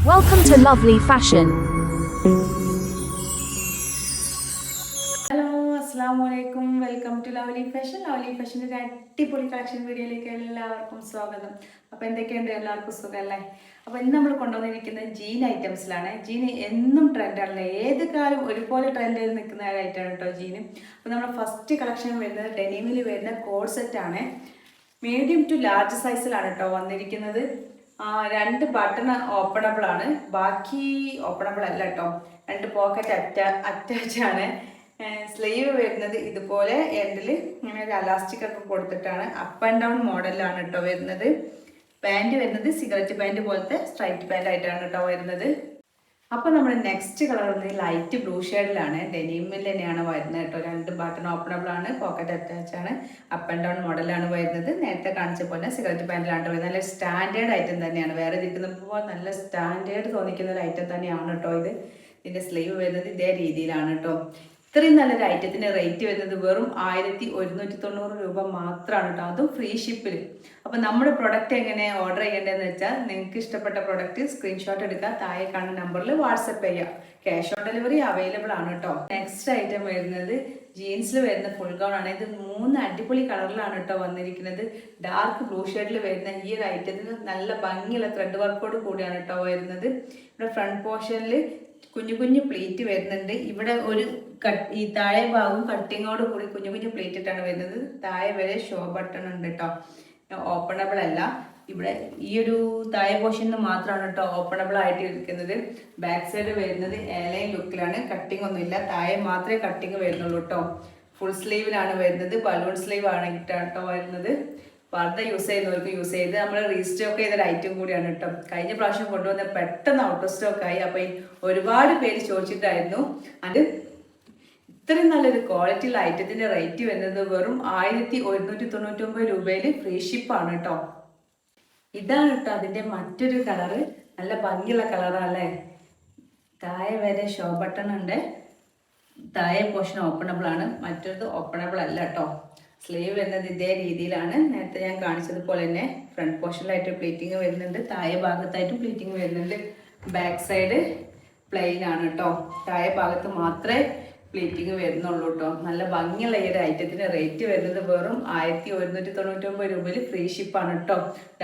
Welcome to Lovely Fashion. Hello അസ്സാം വലൈക്കും welcome to Lovely Fashion. Lovely ഫാഷൻ്റെ ഒരു അടിപൊളി കളക്ഷൻ വീഡിയോയിലേക്ക് എല്ലാവർക്കും സ്വാഗതം. അപ്പോൾ എന്തൊക്കെയുണ്ട്, എല്ലാവർക്കും സുഖമല്ലേ? അപ്പോൾ ഇന്ന് നമ്മൾ കൊണ്ടുവന്നിരിക്കുന്നത് ജീൻ ഐറ്റംസിലാണ്. ജീൻ എന്നും ട്രെൻഡാണല്ലേ, ഏത് കാലം ഒരുപോലെ ട്രെൻഡ് ചെയ്ത് നിൽക്കുന്ന ഒരു ഐറ്റമാണ് കേട്ടോ ജീന്. അപ്പോൾ നമ്മുടെ ഫസ്റ്റ് കളക്ഷൻ വരുന്നത് ഡെനിമിൽ വരുന്ന കോഡ് സെറ്റാണ്. മീഡിയം ടു ലാർജ് സൈസിലാണ് കേട്ടോ വന്നിരിക്കുന്നത്. രണ്ട് ബട്ടൺ ഓപ്പണബിൾ ആണ്, ബാക്കി ഓപ്പണബിൾ അല്ല കേട്ടോ. രണ്ട് പോക്കറ്റ് അറ്റാച്ച് ആണ്. സ്ലീവ് വരുന്നത് ഇതുപോലെ എൻഡിൽ ഇങ്ങനെ ഒരു അലാസ്റ്റിക് ഒക്കെ കൊടുത്തിട്ടാണ്. അപ്പ് ആൻഡ് ഡൗൺ മോഡലാണ് കേട്ടോ വരുന്നത്. പാൻറ് വരുന്നത് സിഗരറ്റ് പാൻറ് പോലത്തെ സ്ട്രൈറ്റ് പാൻറ് ആയിട്ടാണ് കേട്ടോ വരുന്നത്. അപ്പോൾ നമ്മുടെ നെക്സ്റ്റ് കളർ വന്നത് ലൈറ്റ് ബ്ലൂ ഷെയ്ഡിലാണ്. ഡെനിമിൽ തന്നെയാണ് വരുന്നത് കേട്ടോ. രണ്ട് ബട്ടൺ ഓപ്പണബിൾ ആണ്, പോക്കറ്റ് അറ്റാച്ച് ആണ്, അപ്പ് ആൻഡ് ഡൗൺ മോഡലാണ് വരുന്നത്. നേരത്തെ കാണിച്ച പോലെ സിഗരറ്റ് പാൻറ്റിലാണ് വരുന്നത്. നല്ല സ്റ്റാൻഡേർഡ് ഐറ്റം തന്നെയാണ്, വേറെ ഇരിക്കുന്നപ്പോൾ നല്ല സ്റ്റാൻഡേർഡ് തോന്നിക്കുന്ന ഒരു ഐറ്റം തന്നെയാണ് കേട്ടോ ഇത്. ഇതിൻ്റെ സ്ലീവ് വരുന്നത് ഇതേ രീതിയിലാണ് കേട്ടോ. ഇത്രയും നല്ലൊരു ഐറ്റത്തിൻ്റെ റേറ്റ് വരുന്നത് വെറും 1190 രൂപ മാത്രമാണ് കേട്ടോ, അതും ഫ്രീ ഷിപ്പിൽ. അപ്പോൾ നമ്മുടെ പ്രൊഡക്റ്റ് എങ്ങനെ ഓർഡർ ചെയ്യേണ്ടതെന്ന് വെച്ചാൽ, നിങ്ങൾക്ക് ഇഷ്ടപ്പെട്ട പ്രൊഡക്റ്റ് സ്ക്രീൻഷോട്ട് എടുക്കുക, താഴെ കാണുന്ന നമ്പറിൽ വാട്സപ്പ് ചെയ്യുക. ക്യാഷ് ഓൺ ഡെലിവറി അവൈലബിൾ ആണ് കേട്ടോ. നെക്സ്റ്റ് ഐറ്റം വരുന്നത് ജീൻസിൽ വരുന്ന ഫുൾ ഗൗൺ ആണ്. ഇത് 3 അടിപൊളി കളറിലാണ് കേട്ടോ വന്നിരിക്കുന്നത്. ഡാർക്ക് ബ്ലൂ ഷെയ്ഡിൽ വരുന്ന ഈ ഒരു ഐറ്റത്തിന് നല്ല ഭംഗിയുള്ള ത്രെഡ് വർക്കോട് കൂടിയാണ് കേട്ടോ വരുന്നത്. ഇവിടെ ഫ്രണ്ട് പോർഷനിൽ കുഞ്ഞു കുഞ്ഞു പ്ലേറ്റ് വരുന്നുണ്ട്. ഇവിടെ ഒരു ഈ താഴെ ഭാഗം കട്ടിങ്ങോട് കൂടി കുഞ്ഞു കുഞ്ഞു പ്ലേറ്റ് ഇട്ടാണ് വരുന്നത്. താഴെ വരെ ഷോ ബട്ടൺ ഉണ്ട് കേട്ടോ, ഓപ്പണബിൾ അല്ല. ഇവിടെ ഈ ഒരു താഴെ പോർഷനിൽ മാത്രമാണ് കേട്ടോ ഓപ്പണബിൾ ആയിട്ട് ഇരിക്കുന്നത്. ബാക്ക് സൈഡ് വരുന്നത് എലൈൻ ലുക്കിലാണ്, കട്ടിങ് ഒന്നുമില്ല, താഴെ മാത്രമേ കട്ടിങ് വരുന്നുള്ളൂ കേട്ടോ. ഫുൾ സ്ലീവിലാണ് വരുന്നത്, ബലൂൺ സ്ലീവ് ആണ് കേട്ടോ വരുന്നത്. പർദ്ദ യൂസ് ചെയ്യുന്നവർക്ക് യൂസ് ചെയ്ത് നമ്മൾ റീസ്റ്റോക്ക് ചെയ്തൊരു ഐറ്റം കൂടിയാണ് കേട്ടോ. കഴിഞ്ഞ പ്രാവശ്യം കൊണ്ടുവന്ന പെട്ടെന്ന് ഔട്ട് ഓഫ് സ്റ്റോക്ക് ആയി. അപ്പോൾ ഒരുപാട് പേര് ചോദിച്ചിട്ടായിരുന്നു. അത് ഇത്രയും നല്ലൊരു ക്വാളിറ്റിയുള്ള ഐറ്റത്തിൻ്റെ റേറ്റ് വരുന്നത് വെറും 1199 രൂപയിൽ ഫ്രീ ഷിപ്പാണ് കേട്ടോ. ഇതാണ് കേട്ടോ അതിൻ്റെ മറ്റൊരു കളറ്, നല്ല ഭംഗിയുള്ള കളറല്ലേ. താഴെ വരെ ഷോ ബട്ടൺ ഉണ്ട്, താഴെ പോർഷൻ ഓപ്പണബിൾ ആണ്, മറ്റൊരു ഓപ്പണബിൾ അല്ല കേട്ടോ. സ്ലീവ് വരുന്നത് ഇതേ രീതിയിലാണ്, നേരത്തെ ഞാൻ കാണിച്ചതുപോലെ തന്നെ. ഫ്രണ്ട് പോർഷനിലായിട്ട് പ്ലീറ്റിങ് വരുന്നുണ്ട്, താഴെ ഭാഗത്തായിട്ടും പ്ലീറ്റിങ് വരുന്നുണ്ട്. ബാക്ക് സൈഡ് പ്ലെയിൻ ആണ് കേട്ടോ, താഴെ ഭാഗത്ത് മാത്രമേ പ്ലീറ്റിങ് വരുന്നുള്ളൂ കേട്ടോ. നല്ല ഭംഗിയുള്ള ഈ ഒരു ഐറ്റത്തിന് റേറ്റ് വരുന്നത് വെറും 1199 രൂപയിൽ ഫ്രീ ഷിപ്പാണ് കേട്ടോ.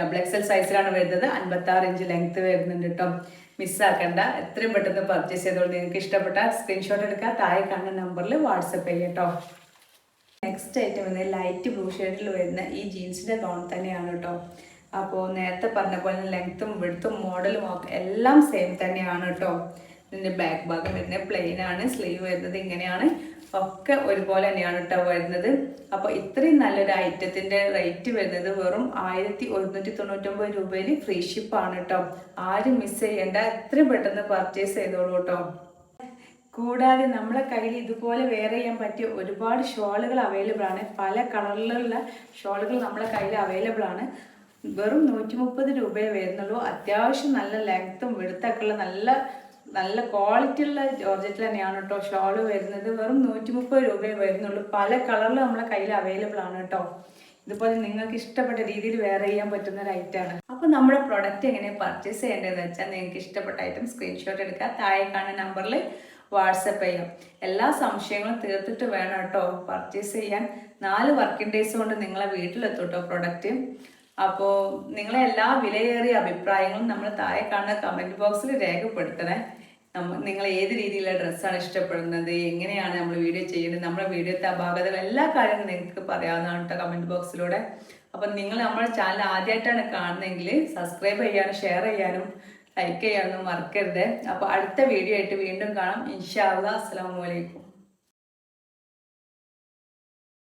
XXL സൈസിലാണ് വരുന്നത്, 56 ഇഞ്ച് ലെങ്ത് വരുന്നുണ്ട് കേട്ടോ. മിസ്സാക്കണ്ട, എത്രയും പെട്ടെന്ന് പർച്ചേസ് ചെയ്തോളൂ. നിങ്ങൾക്ക് ഇഷ്ടപ്പെട്ട സ്ക്രീൻഷോട്ട് എടുക്കുക, താഴെ കാണുന്ന നമ്പറിൽ വാട്സപ്പ് ചെയ്യാം കേട്ടോ. നെക്സ്റ്റ് ഐറ്റം വന്നത് ലൈറ്റ് ബ്ലൂ ഷെയ്ഡിൽ വരുന്ന ഈ ജീൻസിൻ്റെ ഗൗൺ തന്നെയാണ് കേട്ടോ. അപ്പോൾ നേരത്തെ പറഞ്ഞ പോലെ ലെങ്ത്തും വിഡ്ത്തും മോഡലും ഒക്കെ എല്ലാം സെയിം തന്നെയാണ് കേട്ടോ. ഇതിൻ്റെ ബാക്ക് ഭാഗം വരുന്നത് പ്ലെയിൻ ആണ്, സ്ലീവ് വരുന്നത് ഇങ്ങനെയാണ്, ഒക്കെ ഒരുപോലെ തന്നെയാണ് കേട്ടോ വരുന്നത്. അപ്പോൾ ഇത്രയും നല്ലൊരു ഐറ്റത്തിൻ്റെ റേറ്റ് വരുന്നത് വെറും 1199 രൂപയിൽ ഫ്രീ ഷിപ്പാണ് കേട്ടോ. ആരും മിസ് ചെയ്യേണ്ട, എത്രയും പെട്ടെന്ന് പർച്ചേസ് ചെയ്തോളൂ കേട്ടോ. കൂടാതെ നമ്മളെ കയ്യിൽ ഇതുപോലെ വെയർ ചെയ്യാൻ പറ്റിയ ഒരുപാട് ഷോളുകൾ അവൈലബിൾ ആണ്. പല കളറിലുള്ള ഷോളുകൾ നമ്മളെ കയ്യിൽ അവൈലബിൾ ആണ്. വെറും 130 രൂപയെ വരുന്നുള്ളൂ. അത്യാവശ്യം നല്ല ലെങ്ത്തും വെടുത്തൊക്കെ ഉള്ള നല്ല ക്വാളിറ്റി ഉള്ള ജോർജറ്റ് തന്നെയാണ് കേട്ടോ ഷോള് വരുന്നത്. വെറും 130 രൂപയെ വരുന്നുള്ളൂ. പല കളറിൽ നമ്മളെ കയ്യിൽ അവൈലബിൾ ആണ് കേട്ടോ. ഇതുപോലെ നിങ്ങൾക്ക് ഇഷ്ടപ്പെട്ട രീതിയിൽ വെയർ ചെയ്യാൻ പറ്റുന്ന ഒരു ഐറ്റമാണ്. അപ്പോൾ നമ്മുടെ പ്രൊഡക്റ്റ് എങ്ങനെ പർച്ചേസ് ചെയ്യേണ്ടതെന്ന് വെച്ചാൽ, നിങ്ങൾക്ക് ഇഷ്ടപ്പെട്ട ഐറ്റം സ്ക്രീൻഷോട്ട് എടുക്കുക, താഴെ കാണുന്ന നമ്പറിൽ വാട്സപ്പ് ചെയ്യാം. എല്ലാ സംശയങ്ങളും തീർത്തിട്ട് വേണം കേട്ടോ പർച്ചേസ് ചെയ്യാൻ. 4 വർക്കിംഗ് ഡേയ്സ് കൊണ്ട് നിങ്ങളെ വീട്ടിലെത്തും കേട്ടോ പ്രൊഡക്റ്റ്. അപ്പോൾ നിങ്ങളെ എല്ലാ വിലയേറിയ അഭിപ്രായങ്ങളും നമ്മൾ താഴെ കാണുന്ന കമൻറ്റ് ബോക്സിൽ രേഖപ്പെടുത്തണേ. നിങ്ങൾ ഏത് രീതിയിലുള്ള ഡ്രസ്സാണ് ഇഷ്ടപ്പെടുന്നത്, എങ്ങനെയാണ് നമ്മൾ വീഡിയോ ചെയ്യുന്നത്, നമ്മുടെ വീഡിയോത്തെ അപാകതകൾ, എല്ലാ കാര്യങ്ങളും നിങ്ങൾക്ക് പറയാവുന്നതാണ് കേട്ടോ കമൻറ്റ് ബോക്സിലൂടെ. അപ്പം നിങ്ങൾ നമ്മുടെ ചാനൽ ആദ്യമായിട്ടാണ് കാണുന്നതെങ്കിൽ സബ്സ്ക്രൈബ് ചെയ്യാനും ഷെയർ ചെയ്യാനും ലൈക്ക് ചെയ്യാനൊന്നും മറക്കരുത്. അപ്പോൾ അടുത്ത വീഡിയോ ആയിട്ട് വീണ്ടും കാണാം. ഇൻഷാ അല്ലാഹ്. അസ്സലാമു അലൈക്കും.